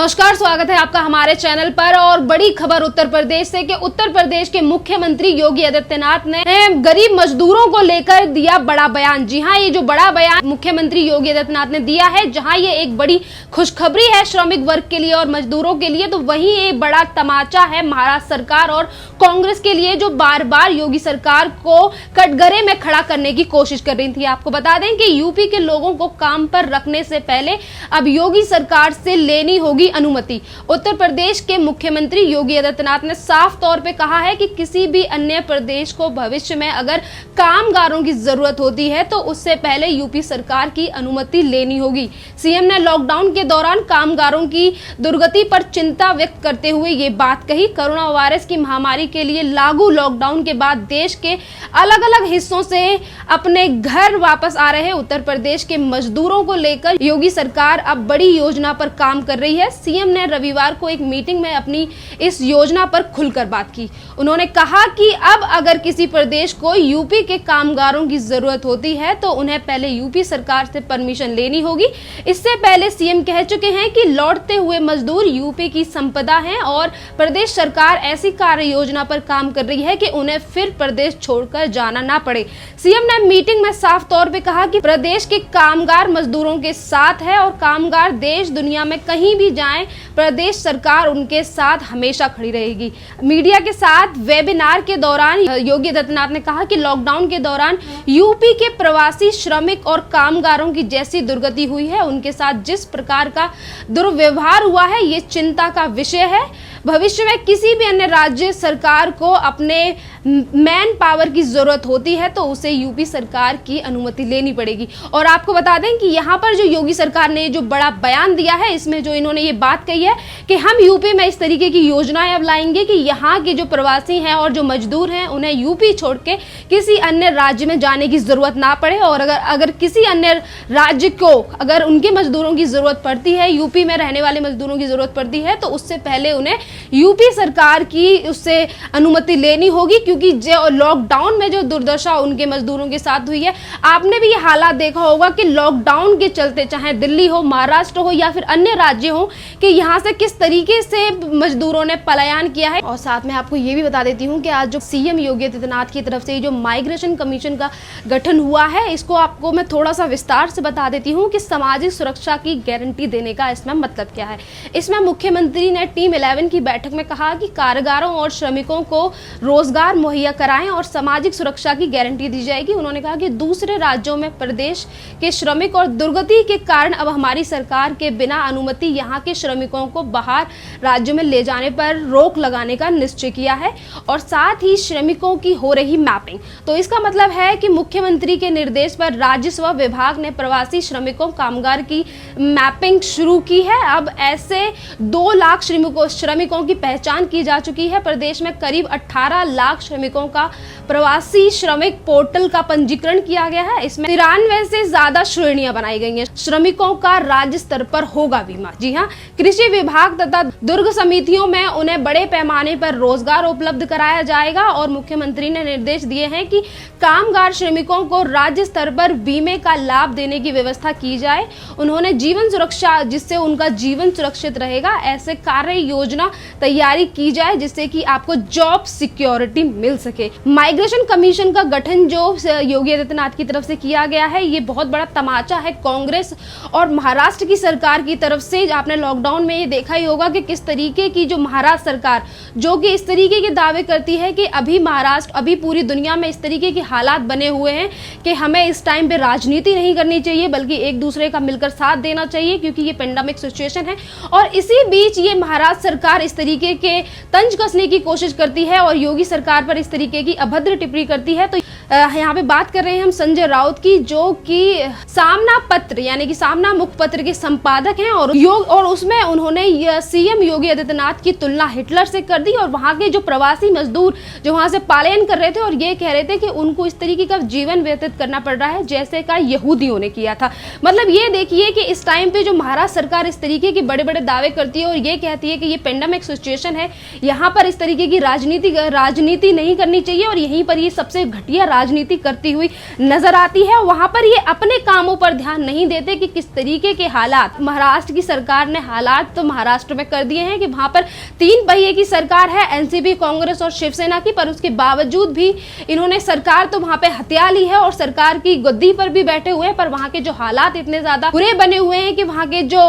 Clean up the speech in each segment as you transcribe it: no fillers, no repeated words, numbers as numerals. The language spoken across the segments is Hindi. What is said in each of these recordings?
नमस्कार, स्वागत है आपका हमारे चैनल पर। और बड़ी खबर उत्तर प्रदेश से कि उत्तर प्रदेश के मुख्यमंत्री योगी आदित्यनाथ ने गरीब मजदूरों को लेकर दिया बड़ा बयान। जी हां, ये जो बड़ा बयान मुख्यमंत्री योगी आदित्यनाथ ने दिया है, जहां ये एक बड़ी खुशखबरी है श्रमिक वर्ग के लिए और मजदूरों के लिए, तो वहीं ये बड़ा तमाचा है महाराष्ट्र सरकार और कांग्रेस के लिए, जो बार बार योगी सरकार को कटघरे में खड़ा करने की कोशिश कर रही थी। आपको बता दें कि यूपी के लोगों को काम पर रखने से पहले अब योगी सरकार से लेनी होगी अनुमति। उत्तर प्रदेश के मुख्यमंत्री योगी आदित्यनाथ ने साफ तौर पे कहा है कि किसी भी अन्य प्रदेश को भविष्य में अगर कामगारों की जरूरत होती है तो उससे पहले यूपी सरकार की अनुमति लेनी होगी। सीएम ने लॉकडाउन के दौरान कामगारों की दुर्गति पर चिंता व्यक्त करते हुए ये बात कही। कोरोना वायरस की महामारी के लिए लागू लॉकडाउन के बाद देश के अलग अलग हिस्सों से अपने घर वापस आ रहे उत्तर प्रदेश के मजदूरों को लेकर योगी सरकार अब बड़ी योजना पर काम कर रही है। सीएम ने रविवार को एक मीटिंग में अपनी इस योजना पर खुलकर बात की। उन्होंने कहा कि अब अगर किसी प्रदेश को यूपी के कामगारों की जरूरत होती है तो उन्हें पहले यूपी सरकार से परमिशन लेनी होगी। इससे पहले सीएम कह चुके हैं कि लौटते हुए मजदूर यूपी की संपदा हैं और प्रदेश सरकार ऐसी कार्य योजना पर काम कर रही है कि उन्हें फिर प्रदेश छोड़कर जाना ना पड़े। सीएम ने मीटिंग में साफ तौर पे कहा कि प्रदेश के कामगार मजदूरों के साथ है और कामगार देश दुनिया में कहीं भी जाएं, प्रदेश सरकार उनके साथ हमेशा खड़ी रहेगी। मीडिया के साथ वेबिनार के दौरान योगी आदित्यनाथ ने कहा कि लॉकडाउन के दौरान यूपी के प्रवासी श्रमिक और कामगारों की जैसी दुर्गति हुई है, उनके साथ जिस प्रकार का दुर्व्यवहार हुआ है, ये चिंता का विषय है। भविष्य में किसी भी अन्य राज्य सरकार को अपने मैन पावर की जरूरत होती है तो उसे यूपी सरकार की अनुमति लेनी पड़ेगी। और आपको बता दें कि यहाँ पर जो योगी सरकार ने जो बड़ा बयान दिया है, इसमें जो इन्होंने ये बात कही है कि हम यूपी में इस तरीके की योजनाएं अब लाएंगे कि यहाँ के जो प्रवासी हैं और जो मजदूर हैं उन्हें यूपी छोड़ के किसी अन्य राज्य में जाने की जरूरत ना पड़े। और अगर किसी अन्य राज्य को अगर उनके मजदूरों की जरूरत पड़ती है, यूपी में रहने वाले मजदूरों की जरूरत पड़ती है, तो उससे पहले उन्हें यूपी सरकार की उससे अनुमति लेनी होगी। क्योंकि जो लॉकडाउन में जो दुर्दशा उनके मजदूरों के साथ हुई है, आपने भी ये हालात देखा होगा कि लॉकडाउन के चलते चाहे दिल्ली हो, महाराष्ट्र हो या फिर अन्य राज्य हो, कि यहाँ से किस तरीके से मजदूरों ने पलायन किया है। और साथ में आपको ये भी बता देती हूँ कि आज जो सीएम योगी आदित्यनाथ की तरफ से जो माइग्रेशन कमीशन का गठन हुआ है, इसको आपको मैं थोड़ा सा विस्तार से बता देती हूँ कि सामाजिक सुरक्षा की गारंटी देने का इसमें मतलब क्या है। इसमें मुख्यमंत्री ने टीम 11 की बैठक में कहा कि कामगारों और श्रमिकों को रोजगार मुहैया कराएं और सामाजिक सुरक्षा की गारंटी दी जाएगी। उन्होंने कहा कि दूसरे राज्यों में प्रदेश के श्रमिक और दुर्गति के कारण अब हमारी सरकार के बिना अनुमति यहाँ के श्रमिकों को बाहर राज्यों में ले जाने पर रोक लगाने का निश्चय किया है और साथ ही श्रमिकों की हो रही मैपिंग। तो इसका मतलब है कि मुख्यमंत्री के निर्देश पर राजस्व विभाग ने प्रवासी श्रमिकों कामगार की मैपिंग शुरू की है। अब ऐसे 2 लाख श्रमिकों की पहचान की जा चुकी है। प्रदेश में करीब 18 लाख श्रमिकों का प्रवासी श्रमिक पोर्टल का पंजीकरण किया गया है। इसमें 93 से ज्यादा श्रेणियां बनाई गई हैं। श्रमिकों का राज्य स्तर पर होगा बीमा। जी हाँ, कृषि विभाग तथा दुर्ग समितियों में उन्हें बड़े पैमाने पर रोजगार उपलब्ध कराया जाएगा। और मुख्यमंत्री ने निर्देश दिए हैं कि कामगार श्रमिकों को राज्य स्तर पर बीमे का लाभ देने की व्यवस्था की जाए। उन्होंने जीवन सुरक्षा, जिससे उनका जीवन सुरक्षित रहेगा, ऐसे कार्य योजना तैयारी की जाए जिससे कि आपको जॉब सिक्योरिटी मिल सके। माइग्रेशन कमीशन का गठन जो योगी आदित्यनाथ की तरफ से किया गया है, ये बहुत बड़ा तमाचा है कांग्रेस और महाराष्ट्र की सरकार की तरफ से। आपने लॉकडाउन में ये देखा ही होगा कि किस तरीके की जो महाराष्ट्र सरकार जो कि इस तरीके के दावे करती है कि अभी पूरी दुनिया में इस तरीके के हालात बने हुए हैं कि हमें इस टाइम पे राजनीति नहीं करनी चाहिए बल्कि एक दूसरे का मिलकर साथ देना चाहिए, क्योंकि ये पेंडेमिक सिचुएशन है। और इसी बीच ये महाराष्ट्र सरकार इस तरीके के तंज कसने की कोशिश करती है और योगी सरकार पर इस तरीके की अभद्र टिप्पणी करती है। तो यहाँ पे बात कर रहे हैं हम संजय राउत की, जो कि सामना पत्र यानी कि सामना मुखपत्र के संपादक हैं और उसमें उन्होंने सीएम योगी आदित्यनाथ की तुलना हिटलर से कर दी और वहां के जो प्रवासी मजदूर जो वहां से पलायन कर रहे थे और ये कह रहे थे कि उनको इस तरीके का जीवन व्यतीत करना पड़ रहा है जैसे का यहूदियों ने किया था। मतलब ये देखिए कि इस टाइम पे जो महाराष्ट्र सरकार इस तरीके के बड़े बड़े दावे करती है और ये कहती है कि ये पेंडेमिक सिचुएशन है, यहाँ पर इस तरीके की राजनीति नहीं करनी चाहिए और यहीं पर ये सबसे घटिया राजनीति करती हुई नजर आती है। वहां पर ये अपने कामों पर ध्यान नहीं देते कि किस तरीके के हालात महाराष्ट्र की सरकार ने हालात तो महाराष्ट्र में कर दिए हैं कि वहां पर 3 पहिए की सरकार है, एनसीपी, कांग्रेस और शिवसेना की, पर उसके बावजूद भी इन्होंने सरकार तो वहां पे हत्या ली है और सरकार की गद्दी पर भी बैठे हुए हैं। पर वहां के जो हालात इतने ज्यादा बुरे बने हुए हैं कि वहां के जो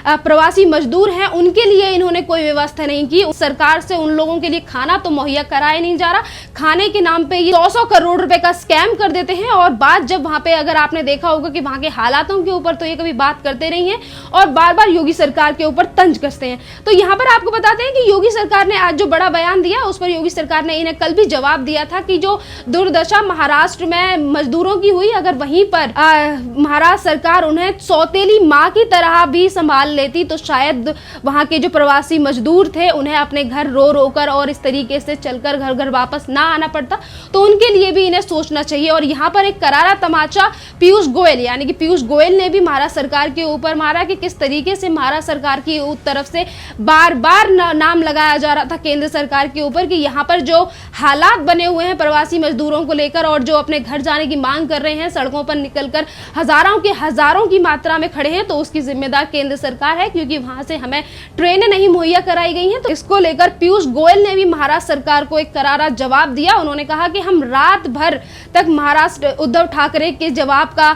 प्रवासी मजदूर हैं उनके लिए इन्होंने कोई व्यवस्था नहीं की। सरकार से उन लोगों के लिए खाना तो मुहैया कराया नहीं जा रहा, खाने के नाम पे ये 100 करोड़ रुपए का स्कैम कर देते हैं। और बात जब वहां पे, अगर आपने देखा होगा कि वहां के हालातों के ऊपर तो ये कभी बात करते नहीं है और बार बार योगी सरकार के ऊपर तंज कसते हैं। तो यहाँ पर आपको बताते हैं कि योगी सरकार ने आज जो बड़ा बयान दिया उस पर योगी सरकार ने इन्हें कल भी जवाब दिया था कि जो दुर्दशा महाराष्ट्र में मजदूरों की हुई, अगर वहीं पर महाराष्ट्र सरकार उन्हें सौतेली माँ की तरह भी संभाल लेती तो शायद वहां के जो प्रवासी मजदूर थे उन्हें अपने घर रो रो कर और इस तरीके से चलकर घर घर वापस ना आना पड़ता। तो उनके लिए भी इन्हें सोचना चाहिए। और यहाँ पर एक करारा तमाचा पीयूष गोयल यानी कि पीयूष गोयल ने भी महाराष्ट्र सरकार के ऊपर मारा कि किस तरीके से महाराष्ट्र सरकार की तरफ से बार बार नाम लगाया जा रहा था केंद्र सरकार के ऊपर कि यहाँ पर जो हालात बने हुए हैं प्रवासी मजदूरों को लेकर और जो अपने घर जाने की मांग कर रहे हैं, सड़कों पर निकलकर हजारों की मात्रा में खड़े हैं, तो उसकी जिम्मेदार केंद्र सरकार है क्योंकि वहां से हमें ट्रेनें नहीं मुहैया कराई गई हैं। तो इसको लेकर पीयूष गोयल ने भी महाराष्ट्र सरकार को एक करारा जवाब दिया। उन्होंने कहा कि हम रात भर तक महाराष्ट्र उद्धव ठाकरे के जवाब का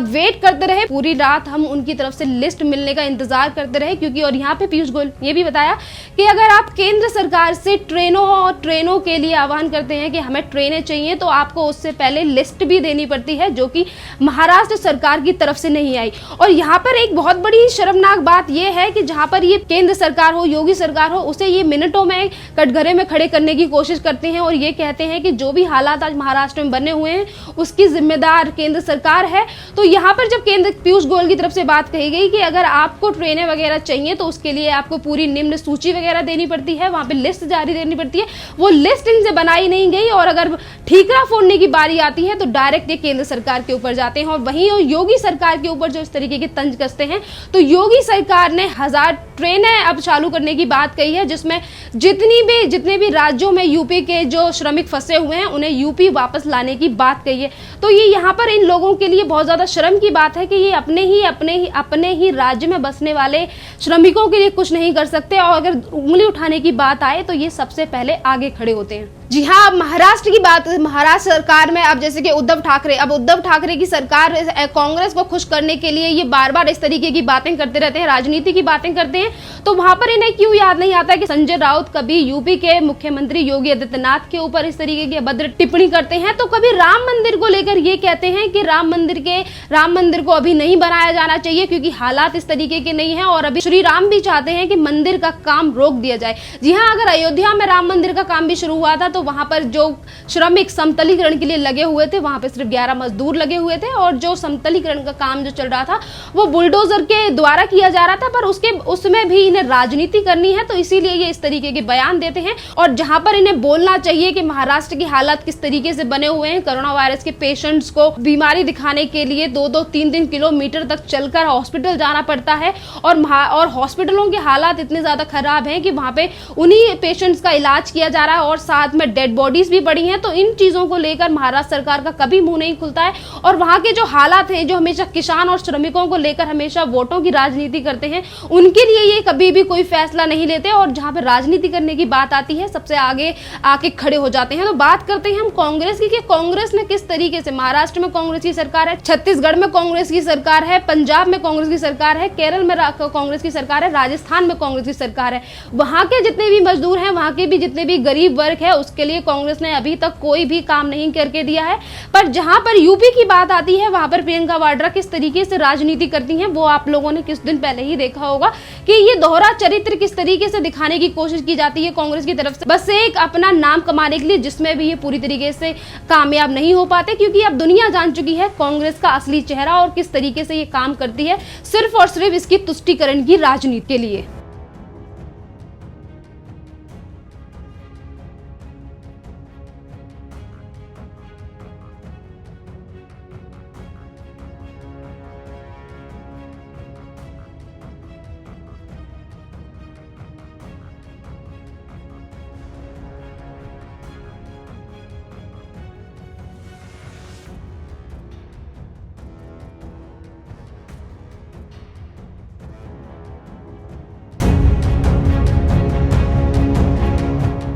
वेट करते रहे, पूरी रात हम उनकी तरफ से लिस्ट मिलने का इंतजार करते रहे क्योंकि, और यहाँ पे पीयूष गोयल ये भी बताया कि अगर आप केंद्र सरकार से ट्रेनों के लिए आह्वान करते हैं कि हमें ट्रेनें चाहिए तो आपको उससे पहले लिस्ट भी देनी पड़ती है जो कि महाराष्ट्र सरकार की तरफ से नहीं आई। और यहाँ पर एक बहुत बड़ी शर्मनाक बात यह है कि जहां पर ये केंद्र सरकार हो, योगी सरकार हो, उसे ये मिनटों में कटघरे में खड़े करने की कोशिश करते हैं और ये कहते हैं कि जो भी हालात आज महाराष्ट्र में बने हुए हैं उसकी जिम्मेदार केंद्र सरकार है। तो यहाँ पर जब केंद्र पीयूष गोयल की तरफ से बात कही गई कि अगर आपको ट्रेनें वगैरह चाहिए तो उसके लिए आपको पूरी निम्न सूची वगैरह देनी पड़ती है, वहां पे लिस्ट जारी देनी पड़ती है, वो लिस्ट इनसे बनाई नहीं गई और अगर ठीकरा फोड़ने की बारी आती है तो डायरेक्ट ये केंद्र सरकार के ऊपर जाते हैं। और वहीं योगी सरकार के ऊपर जो इस तरीके के तंज कसते हैं, तो योगी सरकार ने 1000 ट्रेनें अब चालू करने की बात कही है जिसमें जितने भी राज्यों में यूपी के जो श्रमिक फंसे हुए हैं उन्हें यूपी वापस लाने की बात कही है। तो ये यहाँ पर इन लोगों के लिए बहुत ज्यादा शर्म की बात है कि ये अपने ही राज्य में बसने वाले श्रमिकों के लिए कुछ नहीं कर सकते और अगर उंगली उठाने की बात आए तो ये सबसे पहले आगे खड़े होते हैं। जी हाँ, महाराष्ट्र की बात, महाराष्ट्र सरकार में अब जैसे कि उद्धव ठाकरे की सरकार कांग्रेस को खुश करने के लिए ये बार बार इस तरीके की बातें करते रहते हैं, राजनीति की बातें करते हैं। तो वहां पर इन्हें क्यों याद नहीं आता कि संजय राउत कभी यूपी के मुख्यमंत्री योगी आदित्यनाथ के ऊपर इस तरीके की अभद्र टिप्पणी करते हैं, तो कभी राम मंदिर को लेकर ये कहते हैं कि राम मंदिर को अभी नहीं बनाया जाना चाहिए क्योंकि हालात इस तरीके के नहीं है और अभी श्री राम भी चाहते हैं कि मंदिर का काम रोक दिया जाए। जी हाँ, अगर अयोध्या में राम मंदिर का काम भी शुरू हुआ था तो वहां पर जो श्रमिक समतलीकरण के लिए लगे हुए थे वहां पे सिर्फ 11 मजदूर लगे हुए थे और जो समतलीकरण का काम जो चल रहा था वो बुलडोजर के द्वारा किया जा रहा था, पर उसमें भी इन्हें राजनीति करनी है तो इसीलिए ये इस तरीके के बयान देते हैं। और जहां पर इन्हें बोलना चाहिए कि महाराष्ट्र की हालात किस तरीके से बने हुए हैं, कोरोना वायरस के पेशेंट्स को बीमारी दिखाने के लिए 2-2, 3-3 किलोमीटर तक चलकर हॉस्पिटल जाना पड़ता है और हॉस्पिटलों के हालात इतने ज्यादा खराब हैं कि वहां पे उन्हीं पेशेंट्स का इलाज किया जा रहा है और साथ में डेड बॉडीज भी पड़ी हैं। तो इन चीजों को लेकर महाराष्ट्र सरकार का कभी मुंह नहीं खुलता है और वहां के जो हालात हैं, जो हमेशा किसान और श्रमिकों को लेकर हमेशा वोटों की राजनीति करते हैं, उनके लिए ये कभी भी कोई फैसला नहीं लेते और जहां पर राजनीति करने की बात आती है सबसे आगे आके खड़े हो जाते हैं। तो बात करते हैं हम कांग्रेस की कि कांग्रेस ने किस तरीके से, महाराष्ट्र में कांग्रेस की सरकार है, छत्तीसगढ़ में कांग्रेस की सरकार है, पंजाब में कांग्रेस की सरकार है, केरल में कांग्रेस की सरकार है, राजस्थान में कांग्रेस की सरकार है। वहां के जितने भी मजदूर हैं, वहां के भी जितने भी गरीब वर्ग है, उसके लिए कांग्रेस ने अभी तक कोई भी काम नहीं करके दिया है। पर जहां पर यूपी की बात आती है वहां पर प्रियंका वाड्रा किस तरीके से राजनीति करती हैं वो आप लोगों ने कुछ दिन पहले ही देखा होगा कि ये दोहरा चरित्र किस तरीके से दिखाने की कोशिश की जाती है कांग्रेस की तरफ से, बस एक अपना नाम कमाने के लिए, जिसमें भी ये पूरी तरीके से कामयाब नहीं हो पाते क्योंकि अब दुनिया जान चुकी है कांग्रेस का असली चेहरा और किस तरीके से ये काम करती है सिर्फ और सिर्फ इसकी तुष्टीकरण की राजनीति के लिए।